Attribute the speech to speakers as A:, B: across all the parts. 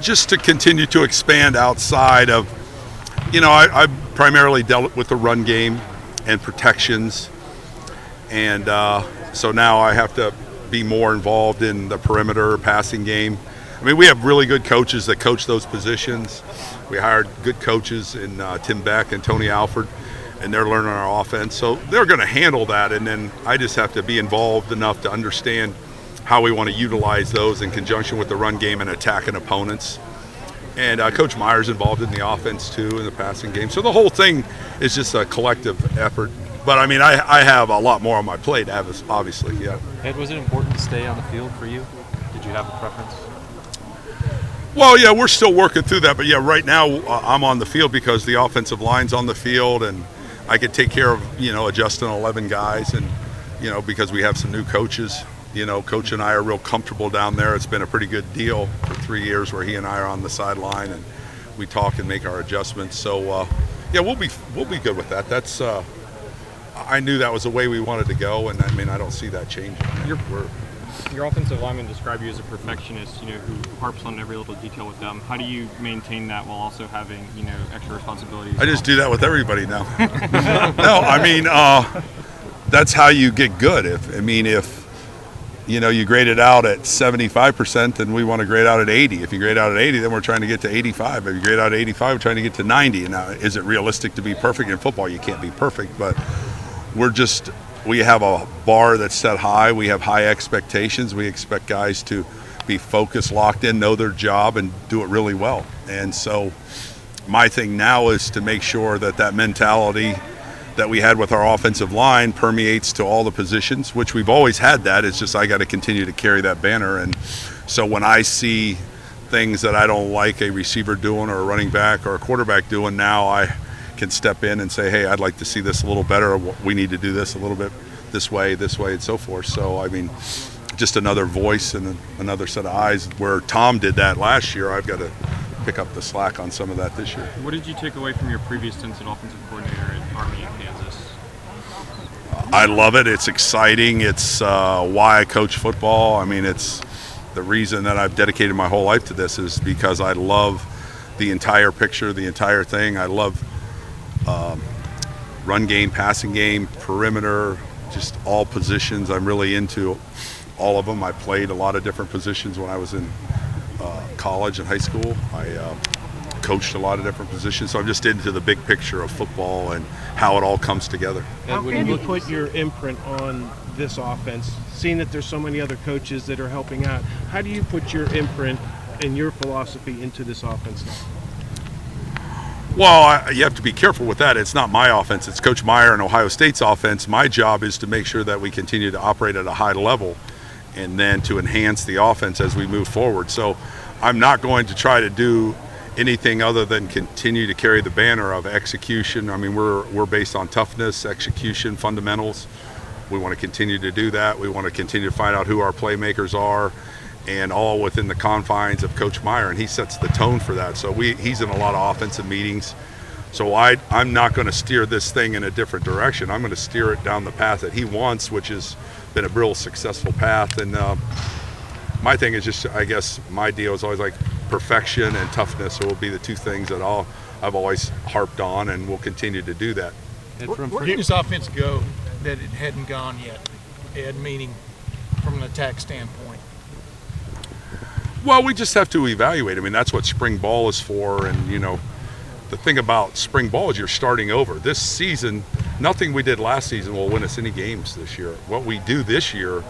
A: Just to continue to expand outside of, I primarily dealt with the run game and protections, and so now I have to be more involved in the perimeter passing game. I mean, we have really good coaches that coach those positions. We hired good coaches in Tim Beck and Tony Alford, and they're learning our offense. So they're going to handle that, and then I just have to be involved enough to understand how we want to utilize those in conjunction with the run game and attacking opponents. And Coach Meyer's involved in the offense too, in the passing game. So the whole thing is just a collective effort. But I mean, I have a lot more on my plate, obviously, yeah.
B: Ed, was it important to stay on the field for you? Did you have a preference?
A: Well, yeah, we're still working through that. But yeah, right now I'm on the field because the offensive line's on the field, and I could take care of, adjusting 11 guys, and, because we have some new coaches. Coach and I are real comfortable down there. It's been a pretty good deal for 3 years where he and I are on the sideline and we talk and make our adjustments. So, yeah, we'll be good with that. That's I knew that was the way we wanted to go, and I mean, I don't see that changing.
C: Your offensive linemen describe you as a perfectionist, who harps on every little detail with them. How do you maintain that while also having, extra responsibilities?
A: I just do that with everybody now. No, I mean, that's how you get good. If you grade it out at 75%, then we want to grade out at 80. If you grade out at 80, then we're trying to get to 85. If you grade out at 85, we're trying to get to 90. And now, is it realistic to be perfect in football? You can't be perfect, but we have a bar that's set high. We have high expectations. We expect guys to be focused, locked in, know their job, and do it really well. And so my thing now is to make sure that mentality that we had with our offensive line permeates to all the positions, which we've always had that. It's just I got to continue to carry that banner. And so when I see things that I don't like a receiver doing or a running back or a quarterback doing, now I can step in and say, hey, I'd like to see this a little better, or we need to do this a little bit this way, and so forth. So, I mean, just another voice and another set of eyes. Where Tom did that last year, I've got to pick up the slack on some of that this year.
C: What did you take away from your previous stint as offensive coordinator at Army in Kansas?
A: I love it. It's exciting. It's why I coach football. I mean, it's the reason that I've dedicated my whole life to this is because I love the entire picture, the entire thing. I love run game, passing game, perimeter, just all positions. I'm really into all of them. I played a lot of different positions when I was in college and high school. I coached a lot of different positions, so I'm just into the big picture of football and how it all comes together.
D: How can you put your imprint on this offense, seeing that there's so many other coaches that are helping out? How do you put your imprint and your philosophy into this offense now?
A: Well, you have to be careful with that. It's not my offense. It's Coach Meyer and Ohio State's offense. My job is to make sure that we continue to operate at a high level and then to enhance the offense as we move forward. So I'm not going to try to do anything other than continue to carry the banner of execution. I mean, we're based on toughness, execution, fundamentals. We want to continue to do that. We want to continue to find out who our playmakers are, and all within the confines of Coach Meyer, and he sets the tone for that. So he's in a lot of offensive meetings. So I'm not going to steer this thing in a different direction. I'm going to steer it down the path that he wants, which has been a real successful path. And my thing is just, I guess, my deal is always like perfection and toughness will be the two things that I've always harped on, and we'll continue to do that.
E: Where did this offense go that it hadn't gone yet, Ed, meaning from an attack standpoint?
A: Well, we just have to evaluate. I mean, that's what spring ball is for. And, the thing about spring ball is you're starting over. This season, nothing we did last season will win us any games this year. What we do this year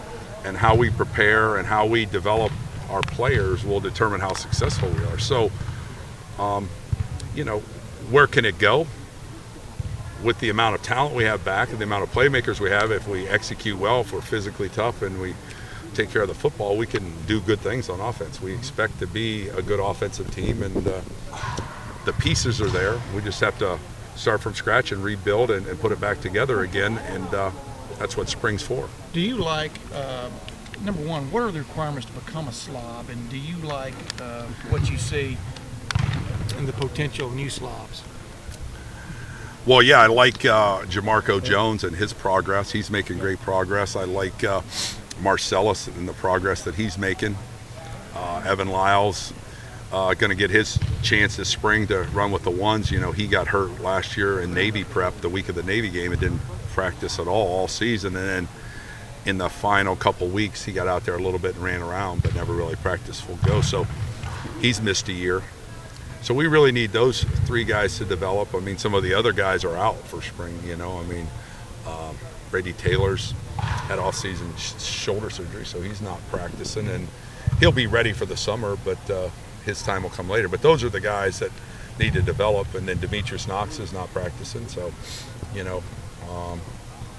A: and how we prepare and how we develop our players will determine how successful we are. So, where can it go? With the amount of talent we have back and the amount of playmakers we have, if we execute well, if we're physically tough and we take care of the football, we can do good things on offense. We expect to be a good offensive team, and the pieces are there. We just have to start from scratch and rebuild and put it back together again, and that's what spring's for.
E: Do you like, number one, what are the requirements to become a slob, and do you like what you see in the potential of new slobs?
A: Well, yeah, I like Jamarco Jones and his progress. He's making great progress. I like Marcellus and the progress that he's making. Evan Lyles going to get his chance this spring to run with the ones. You know, he got hurt last year in Navy prep the week of the Navy game and didn't practice at all season. And then in the final couple weeks, he got out there a little bit and ran around, but never really practiced full go. So he's missed a year. So we really need those three guys to develop. I mean, some of the other guys are out for spring, you know. I mean, Brady Taylor's had off-season shoulder surgery, so he's not practicing. And he'll be ready for the summer, but his time will come later. But those are the guys that need to develop. And then Demetrius Knox is not practicing. So, you know,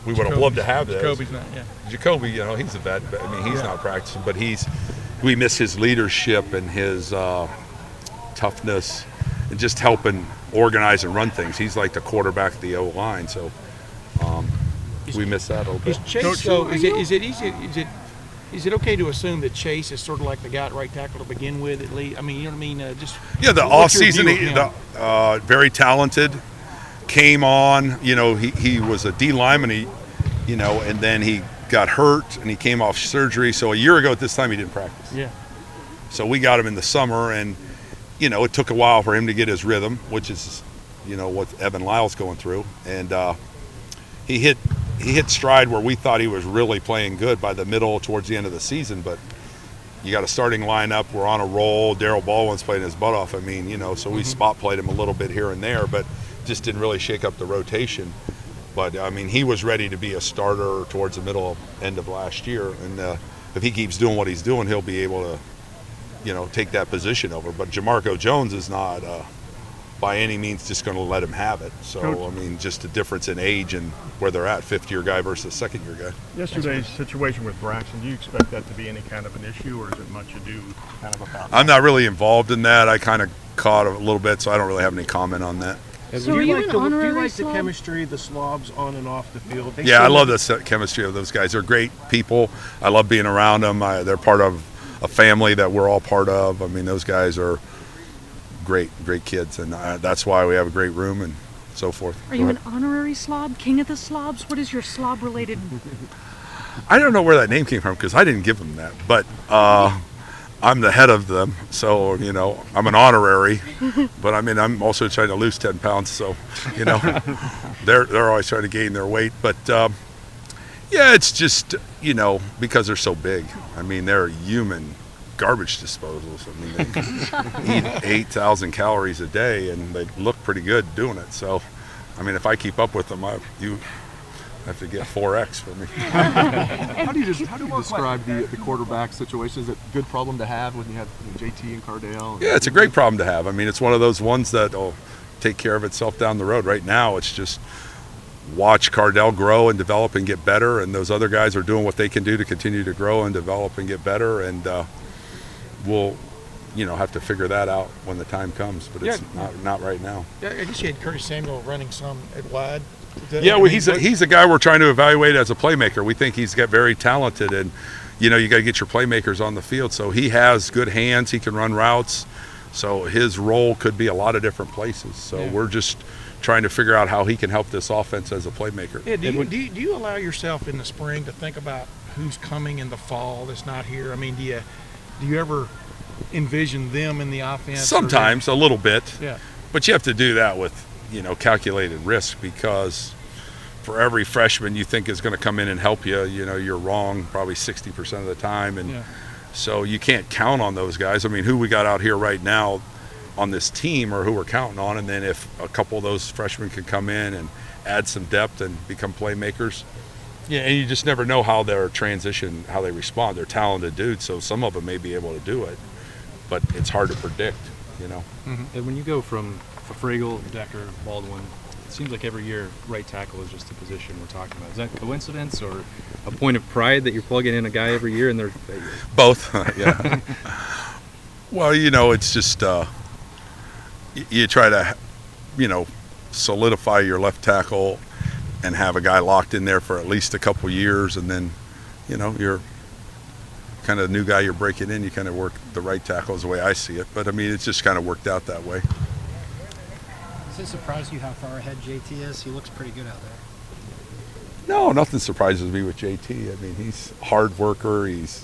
A: we would have loved to have those.
E: Jacoby's not, yeah.
A: Jacoby, you know, he's a vet. But, I mean, he's not practicing, but we miss his leadership and his toughness and just helping organize and run things. He's like the quarterback of the O-line, so we miss that a little bit.
E: Is Chase, though, is it okay to assume that Chase is sort of like the guy at right tackle to begin with, at least? I mean, you know what I mean?
A: Yeah, the off-season, very talented, came on, you know, he was a D lineman, you know, and then he got hurt and he came off surgery. So a year ago at this time, he didn't practice.
E: Yeah.
A: So we got him in the summer, and, you know, it took a while for him to get his rhythm, which is, you know, what Evan Lyle's going through. And he hit stride where we thought he was really playing good by the middle towards the end of the season. But you got a starting lineup. We're on a roll. Darryl Baldwin's playing his butt off. I mean, you know, so we spot played him a little bit here and there, but just didn't really shake up the rotation. But, I mean, he was ready to be a starter towards the end of last year. And if he keeps doing what he's doing, he'll be able to, you know, take that position over. But Jamarco Jones is not by any means just going to let him have it. So, Coach, I mean, just a difference in age and where they're at, fifth-year guy versus second-year guy.
F: Yesterday's situation with Braxton, do you expect that to be any kind of an issue, or is it much ado kind of about that?
A: I'm not really involved in that. I kind of caught a little bit, so I don't really have any comment on that.
D: So do you like the chemistry, the slobs on and off the field?
A: Yeah, I love the chemistry of those guys. They're great people. I love being around them. They're part of a family that we're all part of. I mean, those guys are great kids, and that's why we have a great room and so forth.
G: Are you an honorary slob, king of the slobs? What is your slob-related?
A: I don't know where that name came from because I didn't give them that, but I'm the head of them, so, you know, I'm an honorary, but I mean, I'm also trying to lose 10 pounds, so, you know, they're always trying to gain their weight, but yeah, it's just, you know, because they're so big. I mean, they're human garbage disposals. I mean, they eat 8,000 calories a day, and they look pretty good doing it. So, I mean, if I keep up with them, you have to get 4X for me.
B: How do you describe the quarterback situation? Is it a good problem to have when you have JT and Cardale?
A: Yeah, it's a great problem to have. I mean, it's one of those ones that will take care of itself down the road. Right now, it's just watch Cardale grow and develop and get better, and those other guys are doing what they can do to continue to grow and develop and get better, and we'll, you know, have to figure that out when the time comes, but it's not right now.
E: Yeah, I guess you had Curtis Samuel running some at wide.
A: Yeah, well, he's a guy we're trying to evaluate as a playmaker. We think he's got very talented, and, you know, you got to get your playmakers on the field. So he has good hands. He can run routes. So his role could be a lot of different places. So we're just trying to figure out how he can help this offense as a playmaker.
E: Yeah, do you allow yourself in the spring to think about who's coming in the fall that's not here? I mean, do you ever envision them in the offense?
A: Sometimes, a little bit.
E: Yeah.
A: But you have to do that with, you know, calculated risk, because for every freshman you think is going to come in and help you, you know, you're wrong probably 60% of the time. And so you can't count on those guys. I mean, who we got out here right now on this team or who we're counting on, and then if a couple of those freshmen can come in and add some depth and become playmakers. Yeah, and you just never know how their transition, how they respond. They're talented dudes, so some of them may be able to do it, but it's hard to predict, you know.
B: And when you go from Fragel, Decker, Baldwin, it seems like every year right tackle is just the position we're talking about. Is that coincidence or a point of pride that you're plugging in a guy every year and they're
A: both? Yeah. Well, you know, it's just you try to, you know, solidify your left tackle and have a guy locked in there for at least a couple years, and then, you know, you're kind of the new guy you're breaking in, you kind of work the right tackle is the way I see it. But I mean, it's just kind of worked out that way.
H: Does it surprise you how far ahead JT is? He looks pretty good out there.
A: No, nothing surprises me with JT. I mean, he's a hard worker. He's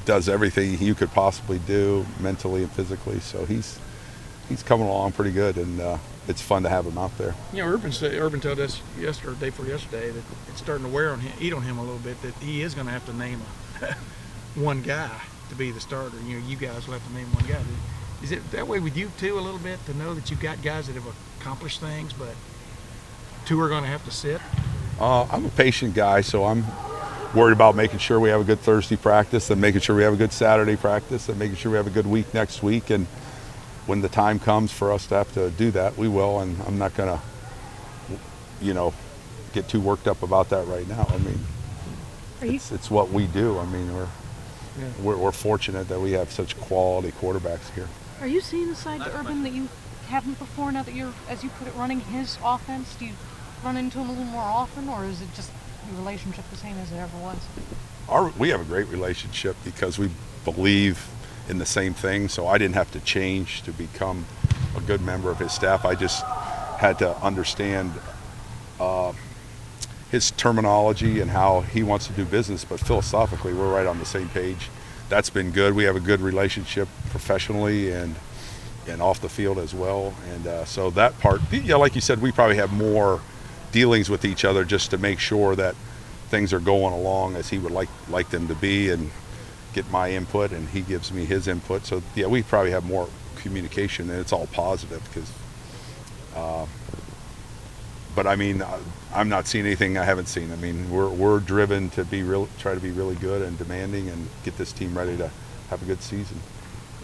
A: does everything you could possibly do mentally and physically. So he's coming along pretty good, and it's fun to have him out there.
E: You know, Urban told us yesterday, day before yesterday, that it's starting to wear on him, eat on him a little bit. That he is going to have to name one guy to be the starter. You know, you guys will have to name one guy. Is it that way with you too a little bit, to know that you've got guys that have accomplished things, but two are going to have to sit?
A: I'm a patient guy, so I'm worried about making sure we have a good Thursday practice and making sure we have a good Saturday practice and making sure we have a good week next week. And when the time comes for us to have to do that, we will. And I'm not going to, you know, get too worked up about that right now. I mean, it's what we do. I mean, we're fortunate that we have such quality quarterbacks here.
G: Are you seeing a side to Urban that you haven't before now that you're, as you put it, running his offense? Do you run into him a little more often, or is it just your relationship the same as it ever was?
A: We have a great relationship because we believe in the same thing, so I didn't have to change to become a good member of his staff. I just had to understand his terminology and how he wants to do business, but philosophically we're right on the same page. That's been good. We have a good relationship professionally and off the field as well, and so that part, yeah, like you said, we probably have more dealings with each other just to make sure that things are going along as he would like them to be, and get my input and he gives me his input. So yeah, we probably have more communication, and it's all positive because but I mean, I'm not seeing anything I haven't seen. I mean, we're driven to try to be really good and demanding and get this team ready to have a good season.